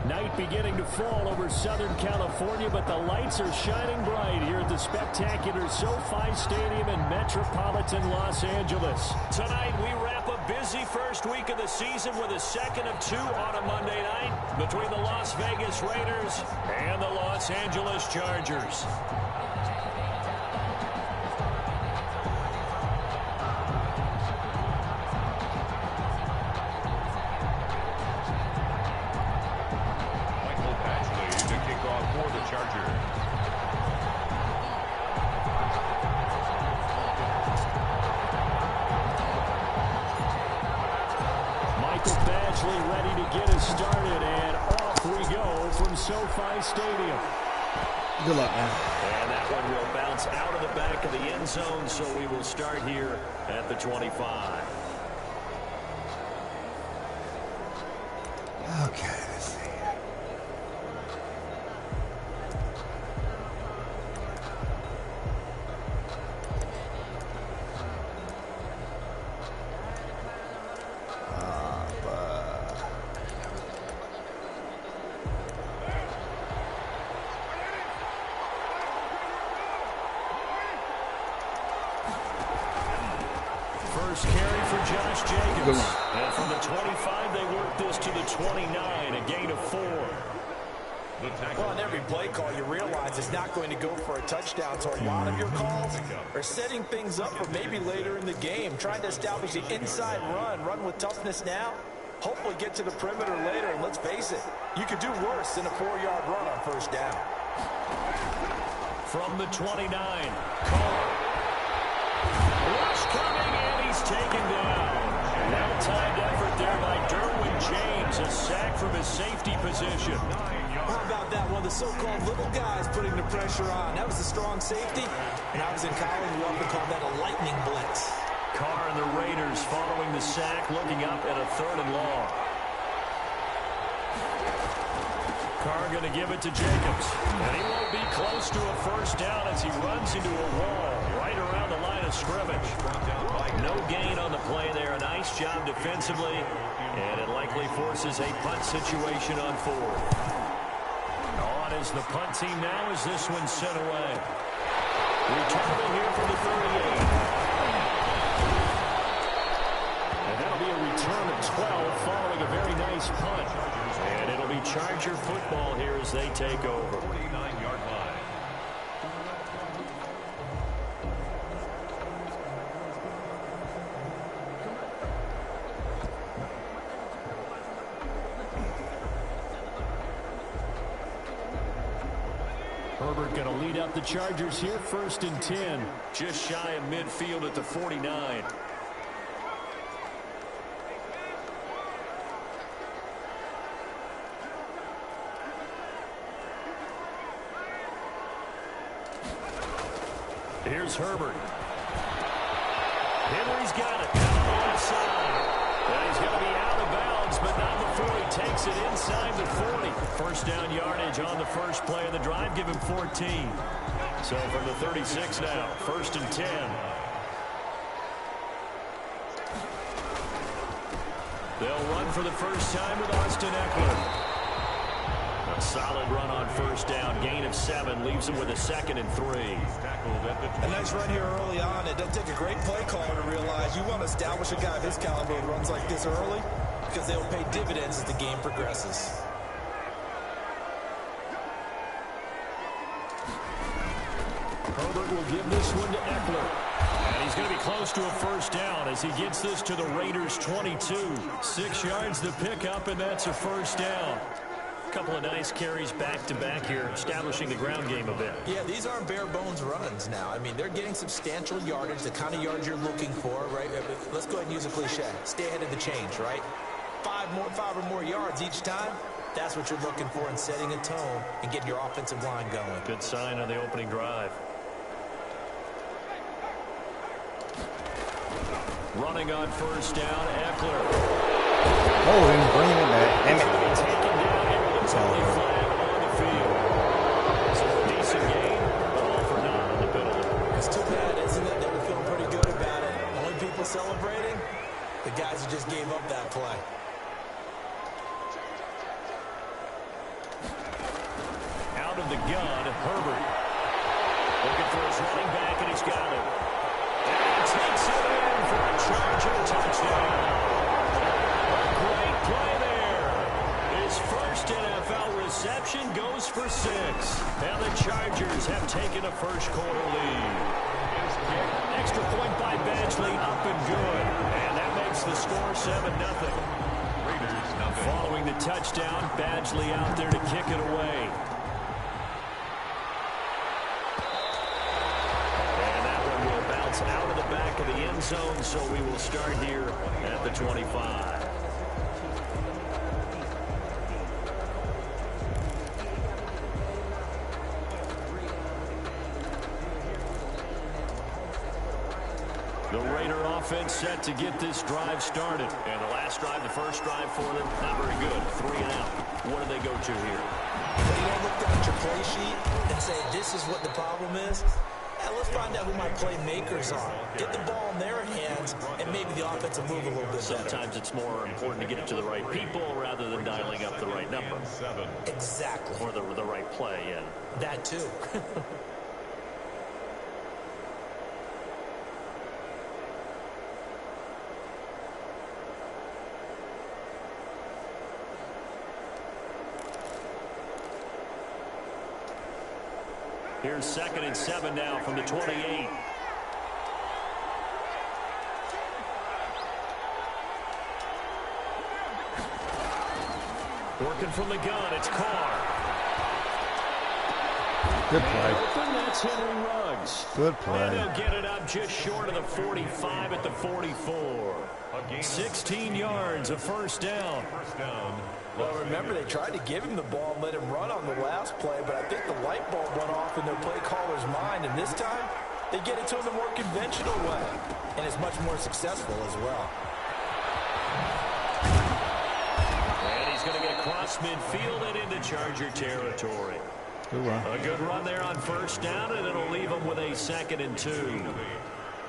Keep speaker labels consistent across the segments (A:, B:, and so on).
A: Night beginning to fall over Southern California, but the lights are shining bright here at the spectacular SoFi Stadium in metropolitan Los Angeles. Tonight, we wrap a busy first week of the season with a second of two on a Monday night between the Las Vegas Raiders and the Los Angeles Chargers.
B: Ready to get us started, and off we go from SoFi Stadium.
C: Good luck, man.
A: And that one will bounce out of the back of the end zone, so we will start here at the 25.
C: Okay, let's see.
A: First carry for Josh Jacobs. And from the 25, they work this to the 29, a gain of 4.
D: Well, on every play call, you realize it's not going to go for a touchdown, so a lot of your calls are setting things up for maybe later in the game, trying to establish the inside run with toughness now, hopefully get to the perimeter later, and let's face it, you could do worse than a 4-yard run on first down.
A: From the 29, Carr. Rush coming, and he's taken down. Well-timed effort there by Derwin James, a sack from his safety position.
D: How about that one? The so-called little guys putting the pressure on. That was a strong safety. And I was in college, we often called that a lightning blitz.
A: Carr and the Raiders following the sack, looking up at a 3rd and long. Carr going to give it to Jacobs. And he won't be close to a first down as he runs into a wall right around the line of scrimmage. No gain on the play there. A nice job defensively. And it likely forces a punt situation on 4th. On is the punt team now as this one's sent away. Returnable here from the 38. And that'll be a return of 12 following a very nice punt. And it'll be Charger football here as they take over. 49-yard line. Herbert going to lead up the Chargers here, 1st and 10. Just shy of midfield at the 49. Here's Herbert. Henry's got it down on the left side. And he's going to be out of bounds, but not before he takes it inside the 40. First down yardage on the first play of the drive. Give him 14. So from the 36 now, 1st and 10. They'll run for the first time with Austin Eckler. A solid run on first down. Gain of 7 leaves him with a 2nd and 3.
D: A nice run here early on. It does take a great play caller to realize you want to establish a guy of his caliber who runs like this early because they'll pay dividends as the game progresses.
A: Herbert will give this one to Eckler. And he's going to be close to a first down as he gets this to the Raiders' 22. 6 yards the pickup, and that's a first down. Couple of nice carries back-to-back here, establishing the ground game a bit.
D: Yeah, these aren't bare-bones runs now. I mean, they're getting substantial yardage, the kind of yards you're looking for, right? Let's go ahead and use a cliche. Stay ahead of the change, right? 5 or more yards each time. That's what you're looking for in setting a tone and getting your offensive line going.
A: Good sign on the opening drive. Running on first down, Eckler.
C: Oh, he's bringing it back. Damn it.
A: Taken down here with a penalty flag on the field. So a decent game, but all for naught on the penalty.
D: It's too bad, isn't it? They were feeling pretty good about it. Only people celebrating? The guys who just gave up that play.
A: Out of the gun, Herbert. Looking for his running back, and he's got it. And he takes it in for a Charger touchdown. Great play there. His first NFL reception goes for 6. Now the Chargers have taken a first-quarter lead. Extra point by Badgley, up and good. And that makes the score 7-0. Following the touchdown, Badgley out there to kick it away. Out of the back of the end zone, so we will start here at the 25. The Raider offense set to get this drive started. And the last drive, the first drive for them, not very good. 3 and out. What do they go to here?
D: You don't look down at your play sheet and say, this is what the problem is. Let's find out who my playmakers are. Get the ball in their hands, and maybe the offense will move a little bit better.
A: Sometimes it's more important to get it to the right people rather than dialing up the right number.
D: Exactly.
A: Or the right play, yeah.
D: That too.
A: Here's 2nd and 7 now from the 28. Working from the gun, it's Carr.
C: Good play.
A: That's Henry Ruggs.
C: Good play.
A: And they'll get it up just short of the 45 at the 44. 16 yards, a first down.
D: Well, remember, they tried to give him the ball and let him run on the last play, but I think the light bulb went off in their play caller's mind, and this time they get it to him a more conventional way, and it's much more successful as well.
A: And he's going to get across midfield and into Charger territory.
C: Good run.
A: A good run there on first down, and it'll leave him with a 2nd and 2.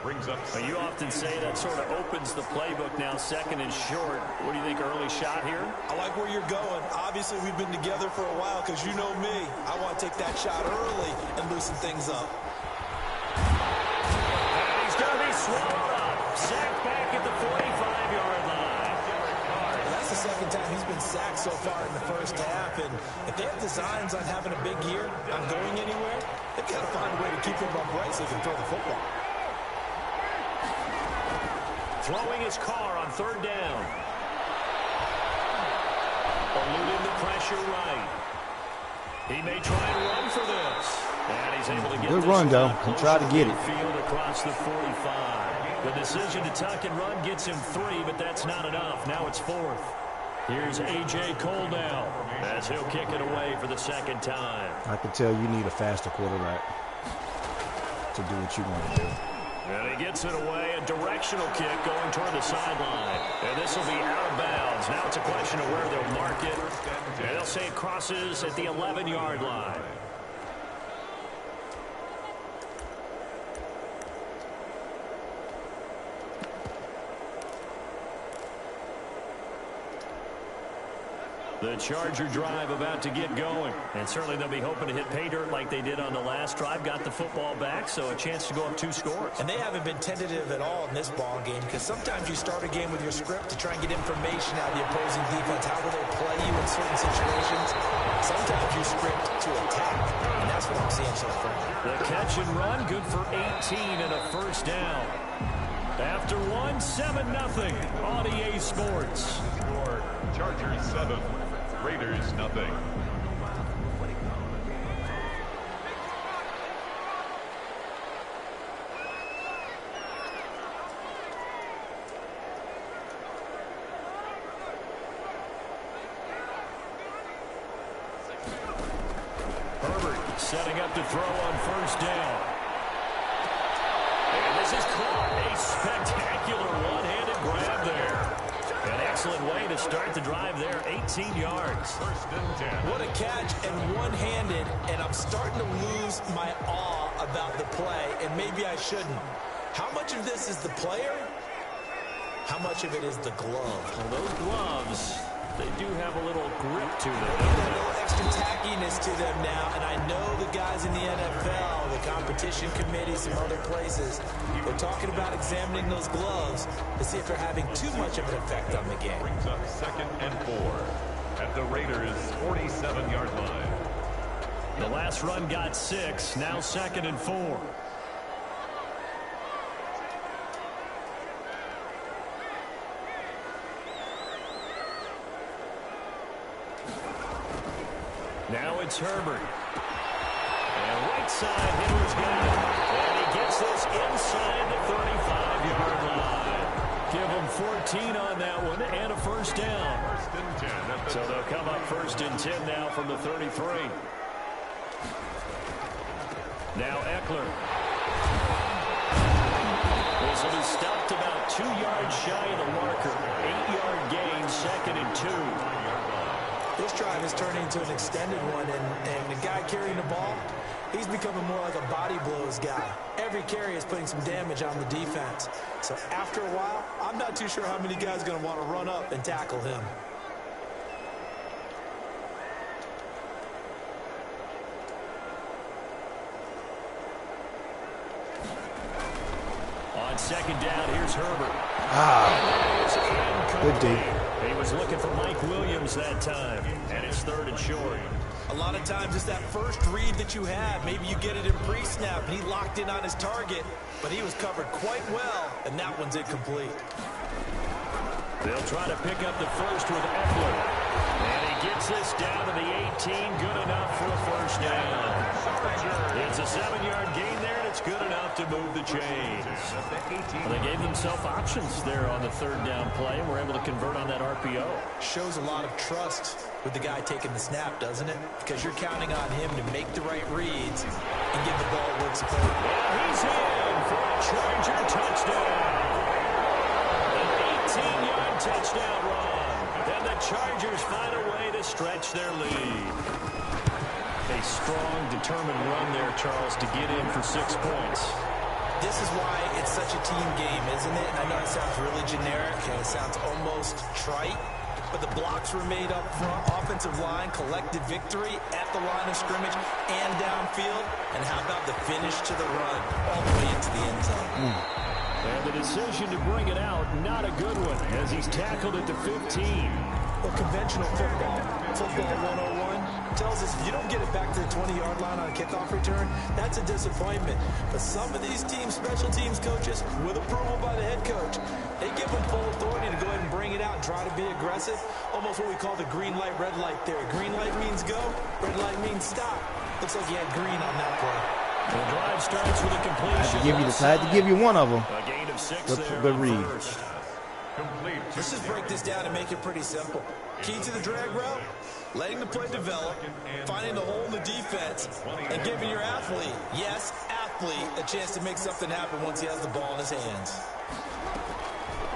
A: You often say that sort of opens the playbook now, 2nd and short. What do you think, early shot here?
D: I like where you're going. Obviously, we've been together for a while because you know me. I want to take that shot early and loosen things up.
A: And he's going to be swallowed up. Sacked back at the 45-yard line.
D: And that's the 2nd time he's been sacked so far in the first half. And if they have designs on having a big year, on going anywhere, they've got to find a way to keep him upright so he can throw the football.
A: Throwing his Carr on 3rd down. Eluding the pressure right. He may try and run for this. And he's able to get
C: good
A: this
C: run, though. He tried to get it.
A: Field across the 45. The decision to tuck and run gets him 3, but that's not enough. Now it's 4th. Here's A.J. Cole now as he'll kick it away for the 2nd time.
C: I can tell you need a faster quarterback to do what you want to do.
A: And he gets it away, a directional kick going toward the sideline. And this will be out of bounds. Now it's a question of where they'll mark it. And they'll say it crosses at the 11-yard line. The Charger drive about to get going. And certainly they'll be hoping to hit pay dirt like they did on the last drive. Got the football back, so a chance to go up 2 scores.
D: And they haven't been tentative at all in this ball game because sometimes you start a game with your script to try and get information out of the opposing defense. How will they play you in certain situations? Sometimes you script to attack, and that's what I'm seeing so far.
A: The catch and run, good for 18 and a first down. After 1, 7-0 on EA Sports.
E: Chargers 7, Raiders nothing.
A: Herbert setting up to throw on first down. And this is caught. A spectacular one-handed grab there. An excellent way to start the drive there, 18 yards.
D: What a catch and one-handed, and I'm starting to lose my awe about the play, and maybe I shouldn't. How much of this is the player? How much of it is the glove?
A: Well, those gloves, they do have a little grip to them.
D: They got a little extra tackiness to them now, and I know the guys in the NFL, the competition committee, some other places, they're talking about examining those gloves to see if they're having too much of an effect on the game.
E: Brings up 2nd and 4 at the Raiders' 47-yard line.
A: The last run got 6, now 2nd and 4. Now it's Herbert. And right side, Hitler's got it. And he gets this inside the 35-yard line. Give him 14 on that one and a first down.
E: First and 10.
A: So they'll come up 1st and 10 now from the 33. Now Eckler. This will be stopped about 2 yards shy of the marker. 8-yard gain, 2nd and 2.
D: This drive is turning into an extended one, and the guy carrying the ball, he's becoming more like a body blows guy. Every carry is putting some damage on the defense. So after a while, I'm not too sure how many guys are going to want to run up and tackle him.
A: On 2nd down, here's Herbert.
C: Good D.
A: He was looking for Mike Williams that time, and it's 3rd and short.
D: A lot of times it's that first read that you have. Maybe you get it in pre-snap, and he locked in on his target, but he was covered quite well, and that one's incomplete.
A: They'll try to pick up the first with Eckler. And he gets this down to the 18, good enough for a first down. It's a 7-yard gain there, and it's good enough to move the chains. Well, they gave themselves options there on the 3rd down play, and were able to convert on that RPO.
D: Shows a lot of trust with the guy taking the snap, doesn't it? Because you're counting on him to make the right reads and give the ball work support.
A: And he's in for a Charger touchdown. An 18-yard touchdown run. And the Chargers find a way to stretch their lead. A strong, determined run there, Charles, to get in for 6 points.
D: This is why it's such a team game, isn't it? And I know it sounds really generic and it sounds almost trite, but the blocks were made up front, offensive line, collected victory at the line of scrimmage and downfield. And how about the finish to the run all the way into the end zone?
A: And the decision to bring it out, not a good one, as he's tackled at the 15.
D: Well, conventional football 101, tells us if you don't get it back to the 20-yard line on a kickoff return, that's a disappointment. But some of these teams, special teams coaches, with approval by the head coach, they give them full authority to go ahead and bring it out and try to be aggressive. Almost what we call the green light, red light theory. Green light means go, red light means stop. Looks like you had green on that play.
A: The drive starts with a completion.
C: I had to give you one of them.
A: A gain of 6 there.
C: Good read.
E: Complete.
D: Let's just break this down and make it pretty simple. Key to the drag route, letting the play develop, finding the hole in the defense, and giving your athlete, yes, athlete, a chance to make something happen once he has the ball in his hands.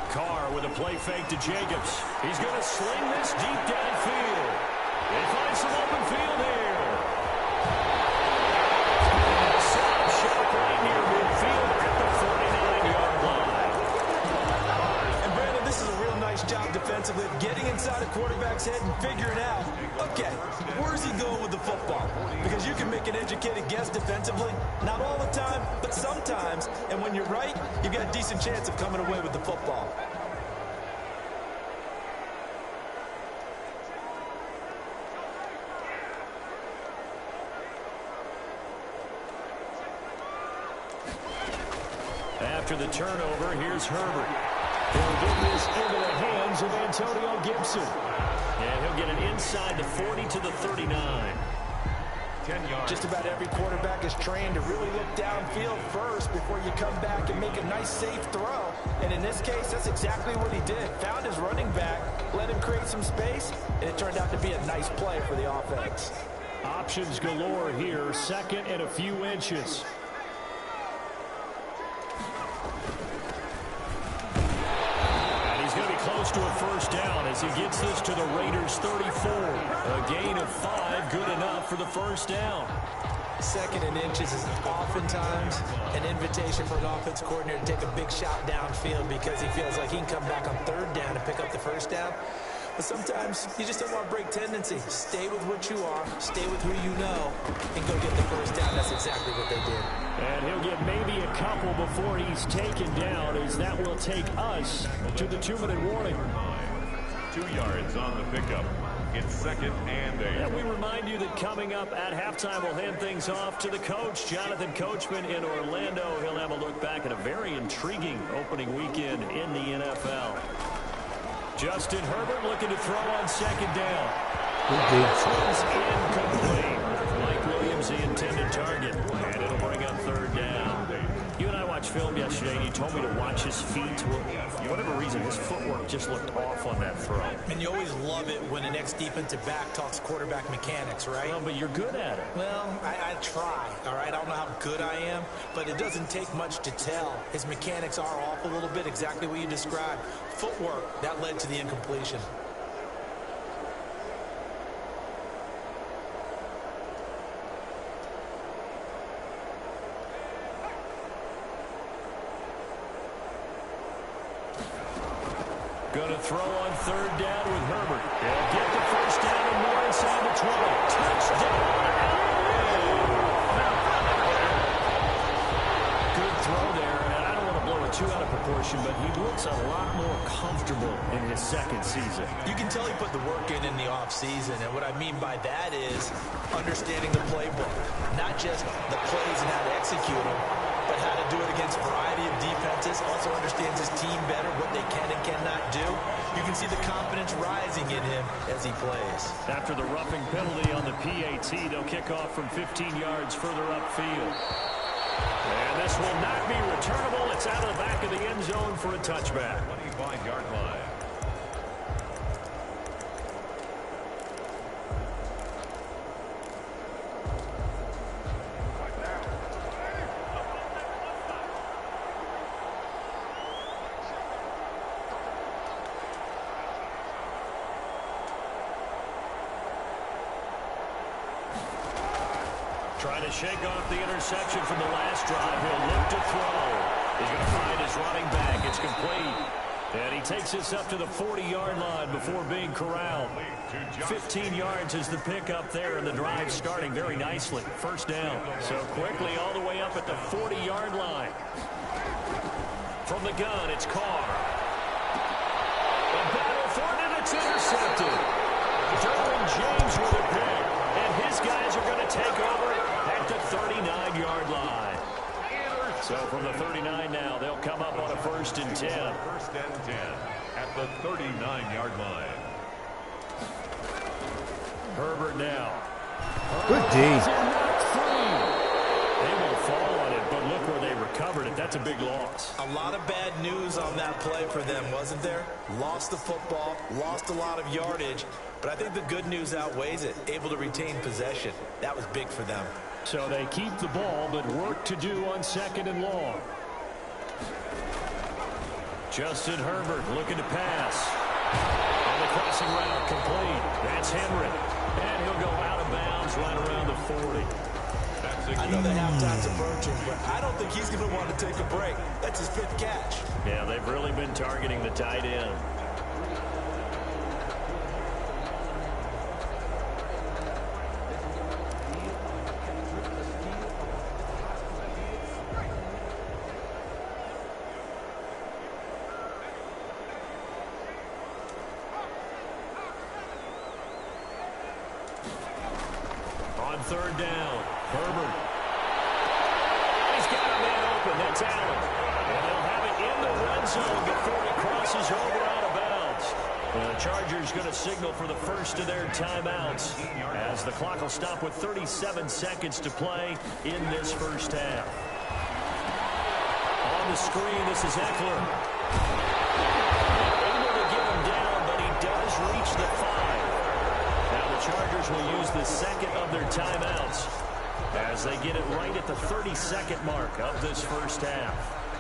A: Carr with a play fake to Jacobs. He's going to sling this deep downfield. They find some open field here. Shot right near midfield at the 49-yard line.
D: And Brandon, this is a real nice job defensively of getting inside a quarterback's head and figuring out, okay, where's he going with the football? Because you can make an educated guess defensively, not all the time, but sometimes. And when you're right, you've got a decent chance of coming away with the football.
A: After the turnover, here's Herbert. He'll get this into the hands of Antonio Gibson. And he'll get it inside the 40 to the 39.
E: 10 yards.
D: Just about every quarterback is trained to really look downfield first before you come back and make a nice, safe throw. And in this case, that's exactly what he did. Found his running back, let him create some space, and it turned out to be a nice play for the offense.
A: Options galore here, second and a few inches. Close to a first down as he gets this to the Raiders' 34. A gain of 5, good enough for the first down.
D: Second and inches is oftentimes an invitation for an offense coordinator to take a big shot downfield because he feels like he can come back on third down and pick up the first down. But sometimes you just don't want to break tendency. Stay with what you are, stay with who you know, and go get the first down. That's exactly what they did.
B: And he'll get maybe a couple before he's taken down, as that will take us to the 2-minute warning.
E: 2 yards on the pickup. It's 2nd and 8.
A: And we remind you that coming up at halftime, we'll hand things off to the coach, Jonathan Coachman in Orlando. He'll have a look back at a very intriguing opening weekend in the NFL. Justin Herbert looking to throw on 2nd down. This one's incomplete. Mike Williams, the intended target. And it'll bring up 3rd down. You and I watched film yesterday, and you told me to watch his feet. For whatever reason, his footwork just looked off on that throw.
D: And you always love it when an ex-defensive back talks quarterback mechanics, right?
A: Well, but you're good at it.
D: Well, I try, all right? I don't know how good I am, but it doesn't take much to tell. His mechanics are off a little bit, exactly what you described. Footwork, that led to the incompletion.
A: Going to throw on 3rd down with Herbert. They'll get the first down and more inside the 20. Touchdown! Good throw there, and I don't want to blow it too out of proportion, but he looks a lot more comfortable in his 2nd season.
D: You can tell he put the work in the offseason, and what I mean by that is understanding the playbook. Not just the plays and how to execute them, but how to do it against a variety of defenses. Also understands his team better, what they can and cannot do. You can see the confidence rising in him as he plays.
A: After the roughing penalty on the PAT, they'll kick off from 15 yards further upfield. And this will not be returnable. It's out of the back of the end zone for a touchback.
E: 25-yard line.
A: Trying to shake off the interception from the last drive. He'll look to throw. He's going to find his running back. It's complete. And he takes this up to the 40-yard line before being corralled. 15 yards is the pickup there, and the drive starting very nicely. First down. So quickly all the way up at the 40-yard line. From the gun, it's Carr. The battle for it, and it's intercepted. Derwin James with a pick. And his guys are going to take over at the 39-yard line. So from the 39 now, they'll come up on a 1st and 10.
E: 1st and 10 at the 39-yard line.
A: Herbert now.
C: Good D.
A: They will fall on it, but look where they recovered it. That's a big loss.
D: A lot of bad news on that play for them, wasn't there? Lost the football, lost a lot of yardage, but I think the good news outweighs it. Able to retain possession. That was big for them.
B: So they keep the ball, but work to do on 2nd and long.
A: Justin Herbert looking to pass. On the crossing route, complete. That's Henry. And he'll go out of bounds right around the 40.
D: I know the halftime's approaching, but I don't think he's going to want to take a break. That's his 5th catch.
A: Yeah, they've really been targeting the tight end. On 3rd down, Herbert. He's got a man open. That's Allen. And they'll have it in the red zone before he crosses over out of bounds. The Chargers going to signal for the first of their timeouts as the clock will stop with 37 seconds to play in this first half. On the screen, this is Eckler. Able to get him down, but he does reach the 5. Now the Chargers will use the 2nd of their timeouts as they get it right at the 32nd mark of this first half.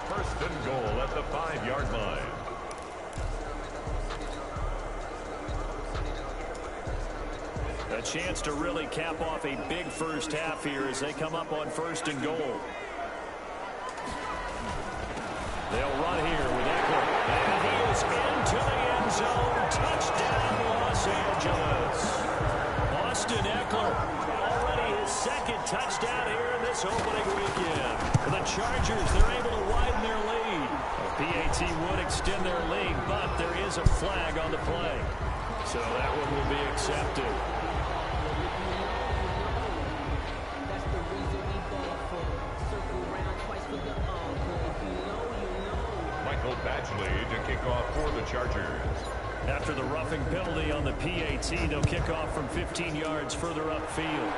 E: 1st and goal at the 5-yard line.
A: The A chance to really cap off a big first half here as they come up on 1st and goal. They'll run here with Eckler. And he is into the end zone. Touchdown, Los Angeles. Austin Eckler, already his 2nd touchdown here in this opening weekend. For the Chargers, they're able to widen their lead. PAT would extend their lead, but there is a flag on the play. So that one will be accepted.
E: Badgley to kick off for the Chargers.
A: After the roughing penalty on the PAT, they'll kick off from 15 yards further upfield.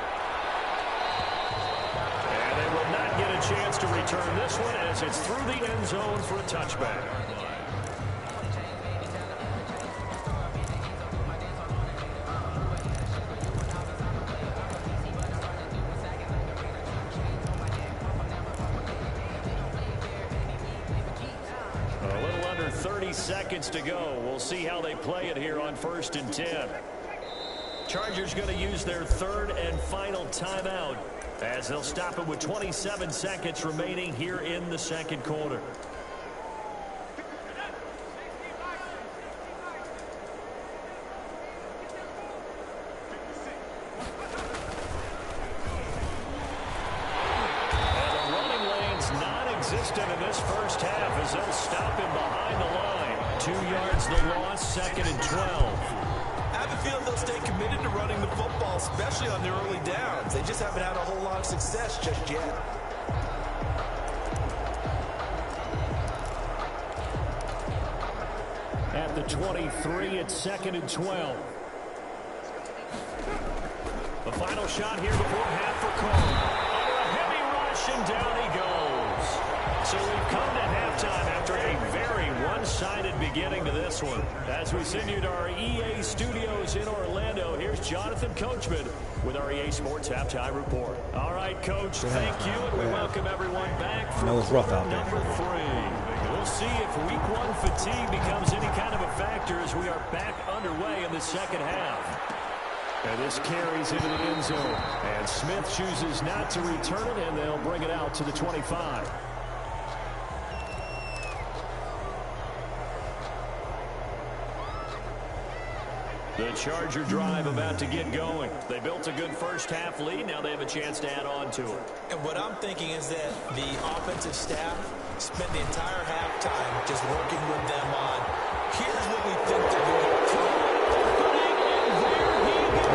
A: And they will not get a chance to return this one as it's through the end zone for a touchback. Seconds to go. We'll see how they play it here on 1st and 10. Chargers going to use their 3rd and final timeout as they'll stop it with 27 seconds remaining here in the 2nd quarter. And the running lane's non-existent in this first half as they'll stop him behind the line. 2 yards the loss, 2nd and 12.
D: I have a feeling they'll stay committed to running the football, especially on the early downs. They just haven't had a whole lot of success just yet.
B: At the 23, it's 2nd and 12.
A: The final shot here before half for Cole. Under a heavy rush, and down he goes. So we've come to halftime after a very one-sided beginning to this one. As we send you to our EA studios in Orlando, here's Jonathan Coachman with our EA Sports Halftime Report. All right, Coach, thank you, and we welcome everyone back for
C: it's rough out there.
A: number 3. We'll see if Week 1 fatigue becomes any kind of a factor as we are back underway in the 2nd half. And this carries into the end zone. And Smith chooses not to return it, and they'll bring it out to the 25. The Charger drive about to get going. They built a good first half lead. Now they have a chance to add on to it.
D: And what I'm thinking is that the offensive staff spent the entire halftime just working with them on, here's what we think they're going to do.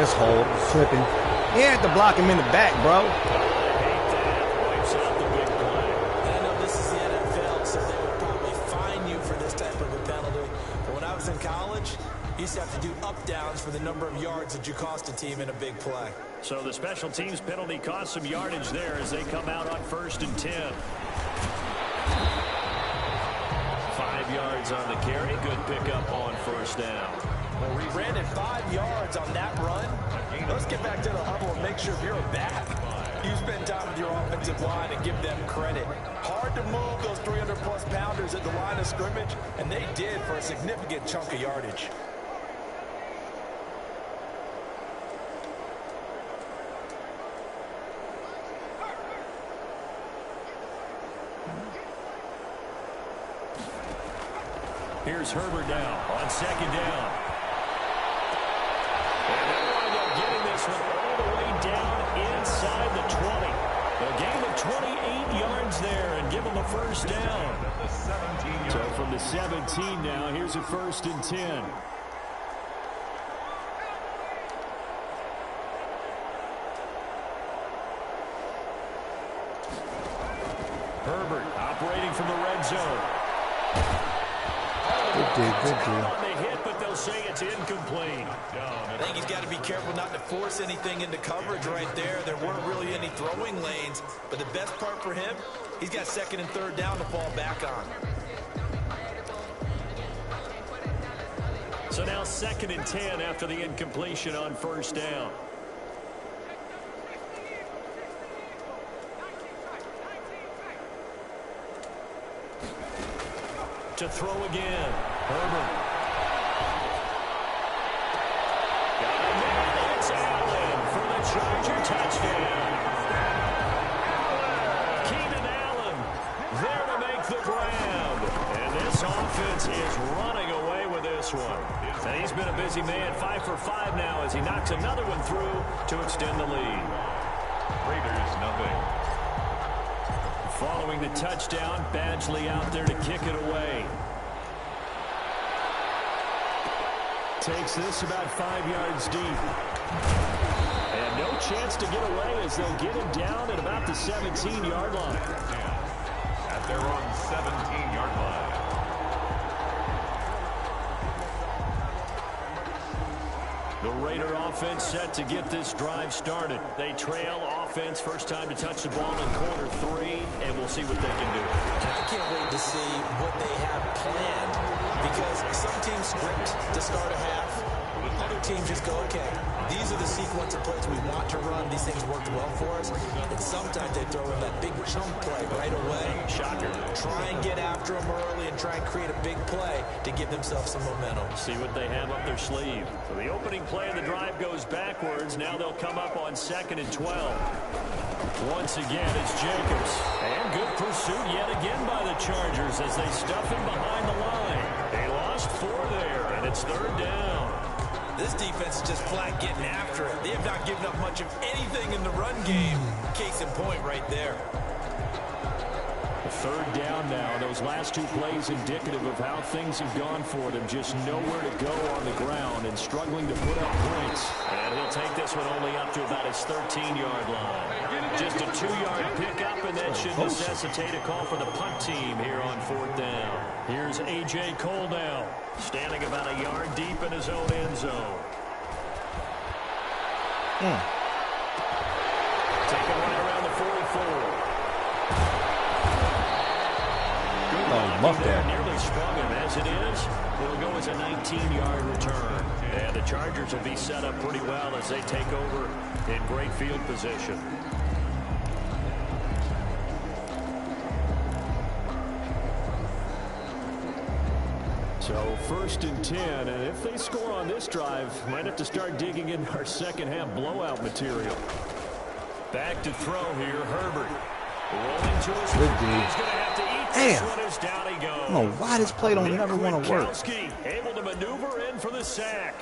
C: This hole, slipping. He had to block him in the back, bro.
A: I hate that. Wipes out the big play.
D: And I know this is the NFL, so they would probably fine you for this type of a penalty. But when I was in college, you used to have to do up-downs for the number of yards that you cost a team in a big play.
A: So the special teams penalty cost some yardage there as they come out on 1st and 10. 5 yards on the carry. Good pickup on 1st down.
D: Well, we ran it 5 yards on that run. Let's get back to the huddle and make sure if you're a back, you spend time with your offensive line and give them credit. Hard to move those 300-plus pounders at the line of scrimmage, and they did for a significant chunk of yardage.
A: Here's Herbert now on 2nd down. And they wind up getting this one all the way down inside the 20. A gain of 28 yards there and give them a 1st down.
B: So from the 17 now, here's a 1st and 10.
A: Herbert operating from the red zone.
C: Good deal.
A: On the hit, but they'll say it's incomplete.
D: I think he's got to be careful not to force anything into coverage right there. There weren't really any throwing lanes, but the best part for him, he's got 2nd and 3rd down to fall back on.
A: So now 2nd and 10 after the incompletion on 1st down. To throw again. Herbert. Got him there. It's Allen. been a busy man. 5 for 5 now as he knocks another one through to extend the lead.
E: Raiders, nothing.
A: Following the touchdown, Badgley out there to kick it away. Takes this about 5 yards deep. And no chance to get away as they'll get him down at about the 17-yard line.
E: At their own 17-yard line.
A: The Raider offense set to get this drive started. They trail offense, first time to touch the ball in quarter 3, and we'll see what they can do.
D: I can't wait to see what they have planned, because some teams script to start a half. Other teams just go, okay, these are the sequence of plays we want to run. These things worked well for us. And sometimes they throw in that big chunk play right away.
A: Shocker.
D: Try and get after them early and try and create a big play to give themselves some momentum.
A: See what they have up their sleeve. So the opening play of the drive goes backwards. Now they'll come up on 2nd and 12. Once again, it's Jacobs. And good pursuit yet again by the Chargers as they stuff him behind the line. They lost 4 there, and it's 3rd down.
D: This defense is just flat getting after it. They have not given up much of anything in the run game. Case in point right there.
B: 3rd down now. Those last 2 plays indicative of how things have gone for them. Just nowhere to go on the ground and struggling to put up points.
A: And he'll take this one only up to about his 13-yard line. Just a 2-yard pickup, and that should necessitate a call for the punt team here on 4th down. Here's A.J. Cole now, standing about a yard deep in his own end zone. Taking right around the 44.
C: Muffed that.
A: Nearly sprung him. As it is, it'll go as a 19-yard return. And the Chargers will be set up pretty well as they take over in great field position.
B: So 1st and 10, and if they score on this drive, might have to start digging in our second-half blowout material.
A: Back to throw here, Herbert. Rolling to his
C: Good
A: right.
C: D.
A: He's going to have to eat this one as down he goes.
C: I don't know why this play don't never want to work.
A: Kwiatkowski able to maneuver in for the sack.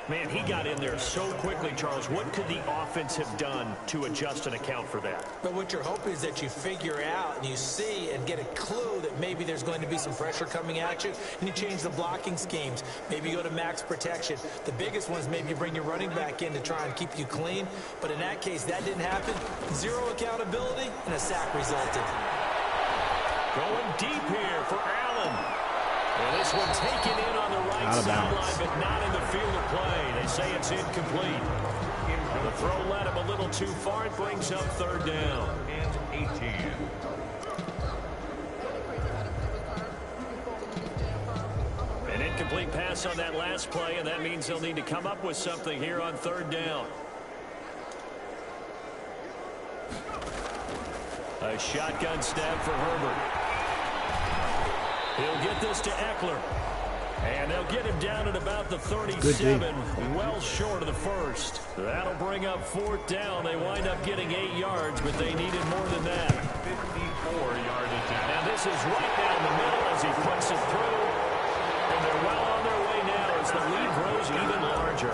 A: Man, he got in there so quickly, Charles. What could the offense have done to adjust and account for that?
D: But what you're hoping is that you figure out and you see and get a clue that maybe there's going to be some pressure coming at you, and you change the blocking schemes. Maybe you go to max protection. The biggest one is maybe you bring your running back in to try and keep you clean. But in that case, that didn't happen. 0 accountability, and a sack resulted.
A: Going deep here for Allen. And this one taken in on the right sideline, but not in the field of play. They say it's incomplete. The throw led him a little too far. It brings up 3rd down.
E: And 18.
A: An incomplete pass on that last play, and that means they'll need to come up with something here on 3rd down. A shotgun stab for Herbert. He'll get this to Eckler. And they'll get him down at about the 37, well short of the 1st. That'll bring up 4th down. They wind up getting 8 yards, but they needed more than that.
E: 54-yard attempt.
A: And this is right down the middle as he puts it through. And they're well on their way now as the lead grows even larger.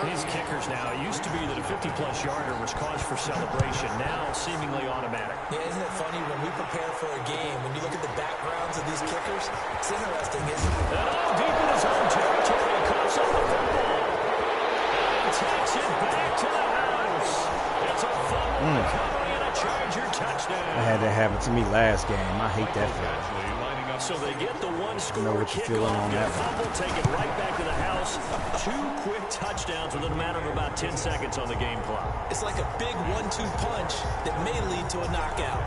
A: These kickers now, it used to be that a 50-plus yarder was cause for celebration. Now, seemingly automatic.
D: Yeah, isn't it funny when we prepare for a game, when you look at the backgrounds of these kickers, it's interesting, isn't it?
A: And all deep in his own territory, cuts off the football. And takes it back to the house. It's a fumble recovery and a Charger touchdown.
C: I had that happen to me last game. I hate that feeling.
A: So they get the one-score
C: Know what you're feeling
A: kickoff,
C: on
A: get a
C: that one.
A: fumble, take it right back to the house. 2 quick touchdowns within a matter of about 10 seconds on the game clock.
D: It's like a big 1-2 punch that may lead to a knockout.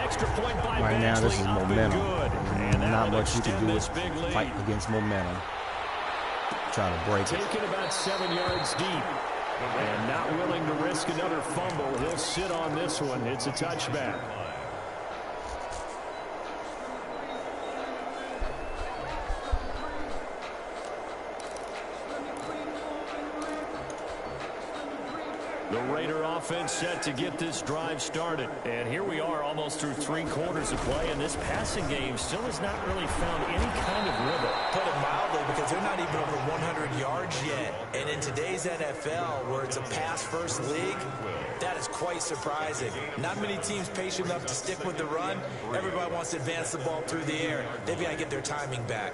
A: Extra point by
C: Right now, this is
A: Badgley, up and
C: momentum.
A: good. And
C: Not
A: that'll
C: much you can
A: extend
C: do
A: this
C: is
A: big lead.
C: fight against momentum. Try to break it.
B: Taken about 7 yards deep. And not willing to risk another fumble. He'll sit on this one. It's a touchback.
A: The Raider offense set to get this drive started. And here we are almost through 3 quarters of play, and this passing game still has not really found any kind of rhythm.
D: Put it mildly, because they're not even over 100 yards yet. And in today's NFL, where it's a pass-first league, that is quite surprising. Not many teams patient enough to stick with the run. Everybody wants to advance the ball through the air. They've got to get their timing back.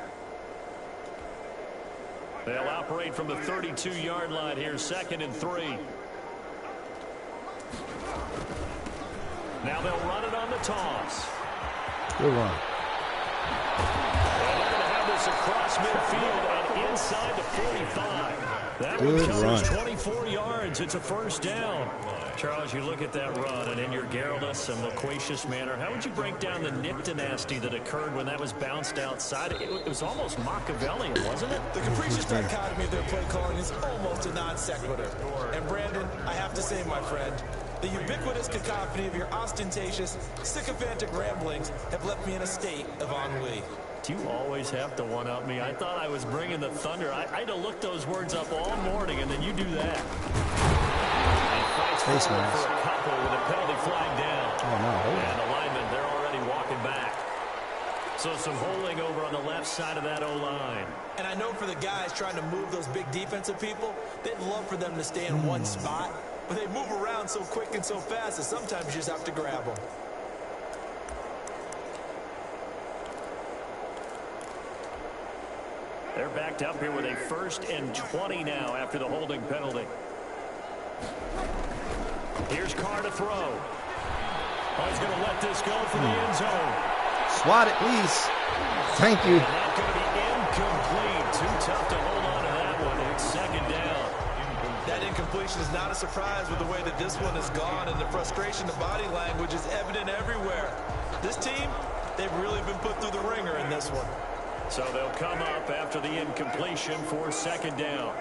A: They'll operate from the 32-yard line here, 2nd and 3. Now they'll run it on the toss.
C: Good run.
A: And they're going to have this across midfield and inside the 45. That
C: Good
A: one
C: run.
A: covers 24 yards. It's a 1st down. Charles, you look at that run, and in your garrulous and loquacious manner, how would you break down the nip dynasty that occurred when that was bounced outside? It was almost Machiavellian, wasn't it?
D: The capricious dichotomy of their play calling is almost a non sequitur. And Brandon, I have to say, my friend, the ubiquitous cacophony of your ostentatious, sycophantic ramblings have left me in a state of ennui.
A: Do you always have to one-up me? I thought I was bringing the thunder. I had to look those words up all morning, and then you do that. And fights
C: Face
A: forward
C: mask.
A: for a couple with a penalty flag down.
C: Oh, no.
A: And the linemen, they're already walking back. So some holding over on the left side of that O-line.
D: And I know for the guys trying to move those big defensive people, they'd love for them to stay in one spot. But they move around so quick and so fast that sometimes you just have to grab them.
A: They're backed up here with a 1st and 20 now after the holding penalty. Here's Carr to throw. Oh, he's going to let this go for the end zone.
C: Swat it, please. Thank you.
A: And that's going to be incomplete. Too tough to hold on to that one. It's 2nd down.
D: That incompletion is not a surprise with the way that this one has gone, and the frustration, the body language is evident everywhere. This team, they've really been put through the ringer in this one.
A: So they'll come up after the incompletion for 2nd down.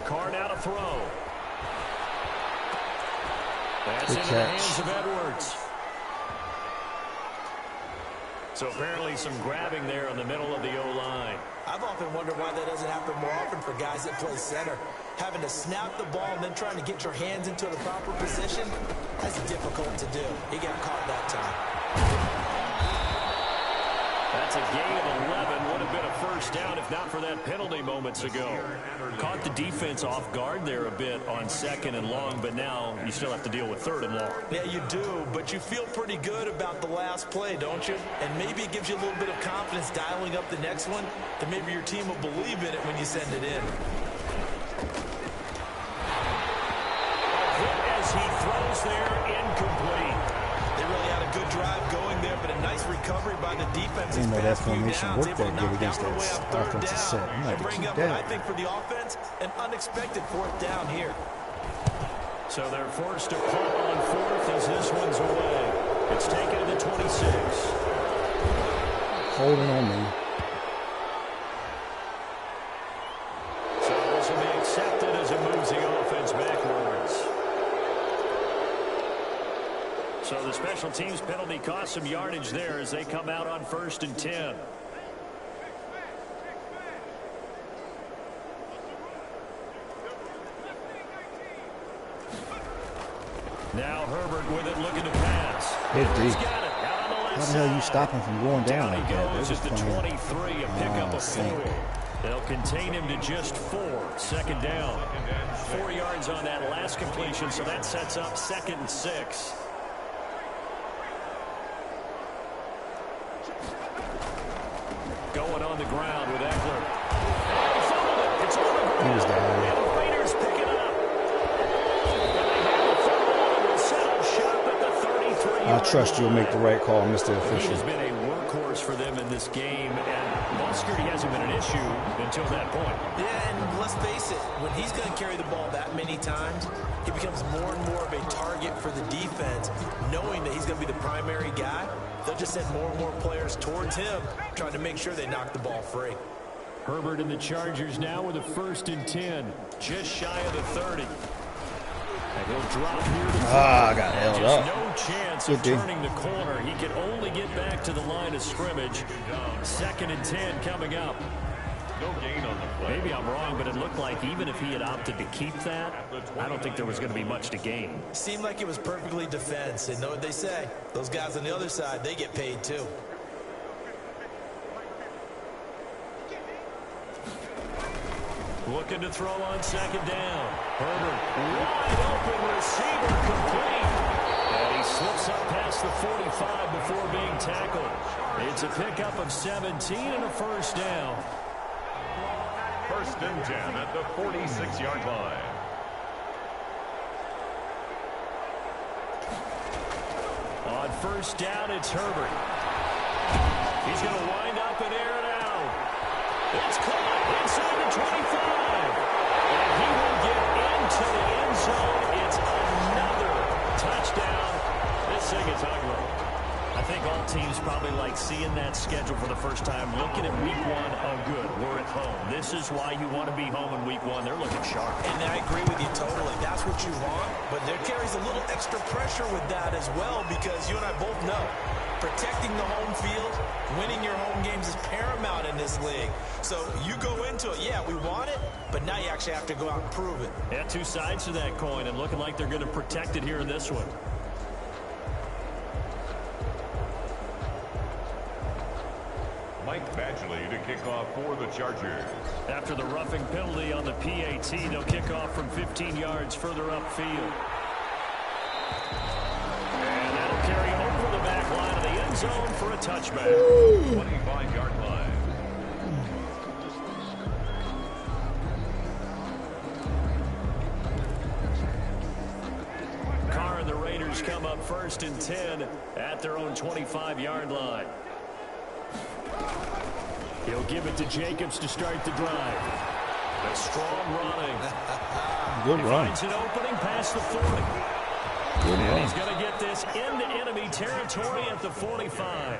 A: Carr now to throw. That's
C: Good
A: into the
C: catch.
A: hands of Edwards. So apparently some grabbing there in the middle of the O-line.
D: I've often wondered why that doesn't happen more often for guys that play center. Having to snap the ball and then trying to get your hands into the proper position, that's difficult to do. He got caught that time.
A: That's a gain of 11. Would have been a 1st down if not for that penalty moments ago. Caught the defense off guard there a bit on 2nd and long, but now you still have to deal with 3rd and long.
D: Yeah, you do, but you feel pretty good about the last play, don't you? And maybe it gives you a little bit of confidence dialing up the next one, that maybe your team will believe in it when you send it in.
A: Hit as he throws there, incomplete.
D: They really had a good drive going there, but a nice recovery by the defense.
C: Didn't know that formation worked that good against that offensive set. I'm going to
D: Bring
C: keep
D: up,
C: that.
D: I think, for the offense, an unexpected 4th down here.
A: So they're forced to punt on 4th as this one's away. It's taken to the 26.
C: Holding on me.
A: So this will be accepted as it moves the offense backwards. So the special teams penalty cost some yardage there as they come out on 1st and 10. Now Herbert with it, looking to pass.
C: Hit
A: He's
C: deep.
A: got it out on the left
C: How the hell
A: side.
C: you stop him from going down
A: Down
C: like
A: he
C: that? They're
A: goes
C: just
A: at the
C: playing.
A: 23, a pickup of
C: sink.
A: 4. They'll contain him to just 4. 2nd down. 4 yards on that last completion, so that sets up 2nd and 6. Going on the ground with Eckler. And he fumbled it. It's on the ground.
C: He was down.
A: And the Raiders pick it up. And they have the fumble and will settle shop at the 33-yard
C: I trust you'll make the right call, Mr.
A: He
C: Official.
A: has been a workhorse for them in this game, and ball security hasn't been an issue until that point.
D: Yeah, and let's face it, when he's going to carry the ball that many times, he becomes more and more of a target for the defense, knowing that he's going to be the primary guy. They'll just send more and more players towards him, trying to make sure they knock the ball free.
A: Herbert and the Chargers now with a 1st and 10, just shy of the 30. And he'll drop here to
C: I got held
A: just
C: up.
A: no chance
C: Good
A: of
C: D.
A: turning the corner. He can only get back to the line of scrimmage. 2nd and 10 coming up.
E: No gain on the play.
A: Maybe I'm wrong, but it looked like even if he had opted to keep that, I don't think there was going to be much to gain.
D: Seemed like it was perfectly defense. And know what they say? Those guys on the other side, they get paid too.
A: Looking to throw on second down. Herbert, wide open receiver, complete. And he slips up past the 45 before being tackled. It's a pickup of 17 and a first down.
E: First and 10 at the 46-yard line.
A: On first down, it's Herbert. He's going to wind up and air it out. It's caught inside the 25. And he will get into the end zone. It's another touchdown. This thing is ugly. I think all teams probably like seeing that schedule for the first time, looking at week one. Oh, good, we're at home. This is why you want to be home in week one. They're looking sharp.
D: And I agree with you totally. That's what you want. But there carries a little extra pressure with that as well, because you and I both know protecting the home field, winning your home games is paramount in this league. So you go into it, yeah, we want it, but now you actually have to go out and prove it.
A: Yeah, two sides to that coin, and looking like they're going to protect it here in this one.
E: Mike Badgley to kick off for the Chargers.
A: After the roughing penalty on the PAT, they'll kick off from 15 yards further upfield. And that'll carry over the back line of the end zone for a touchback.
E: 25-yard line.
A: Carr and the Raiders come up first and 10 at their own 25-yard line. He'll give it to Jacobs to start the drive. A strong running.
C: Good run.
A: Finds an opening past the 40. And he's going to get this into enemy territory at the 45.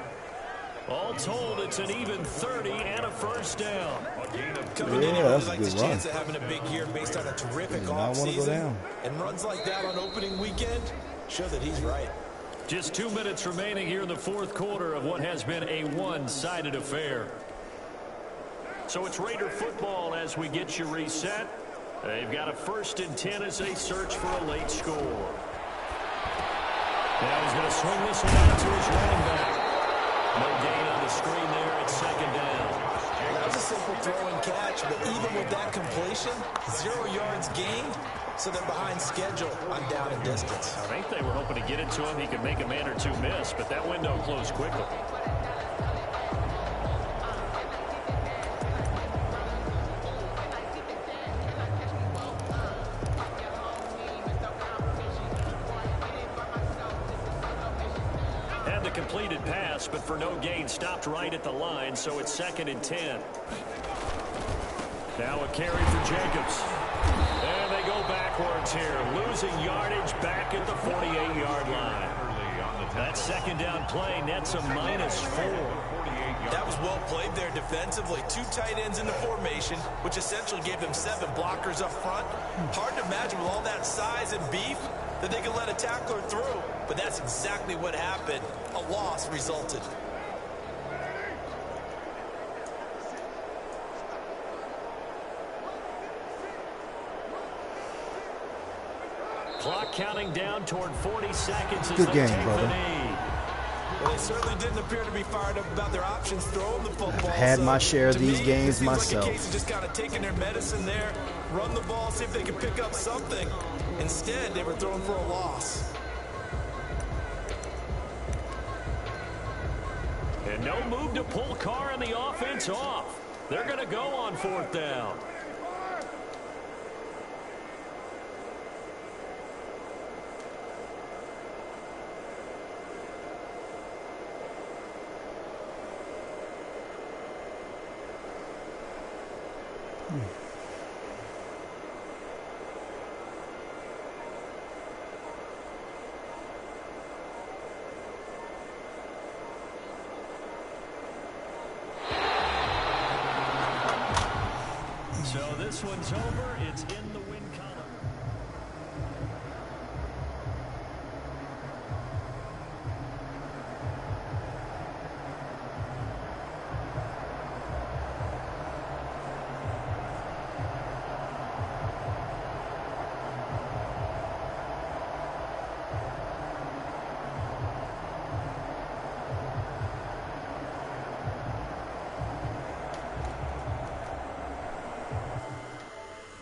A: All told, it's an even 30 and a first down.
D: Coming in here, he likes his chance of having a big year based on a terrific offseason. And runs like that on opening weekend show that he's right.
A: Just 2 minutes remaining here in the fourth quarter of what has been a one-sided affair. So it's Raider football as we get you reset. They've got a first and 10 as they search for a late score. Now he's going to swing this one out to his running back. No gain on the screen there at second down.
D: That was a simple throw and catch, but even with that completion, 0 yards gained, so they're behind schedule on down and distance.
A: I think they were hoping to get it to him. He could make a man or two miss, but that window closed quickly. Completed pass, but for no gain, stopped right at the line, so it's second and 10. Now a carry for Jacobs. And they go backwards here, losing yardage back at the 48-yard line. That second down play nets a -4.
D: That was well played there defensively. 2 tight ends in the formation, which essentially gave them 7 blockers up front. Hard to imagine with all that size and beef that they could let a tackler through. But that's exactly what happened. A loss resulted.
A: Clock counting down toward 40 seconds as
C: Good
A: they
C: game,
A: take
C: brother.
A: the knee.
D: Well, they certainly didn't appear to be fired up about their options throwing the football.
C: I've had my share of
D: to
C: these
D: me,
C: games
D: it seems
C: myself.
D: like a case of just kind of taking their medicine there, run the ball, see if they can pick up something. Instead, they were throwing for a loss.
A: And no move to pull Carr and the offense off. They're going to go on fourth down. So this one's over. It's in the win column.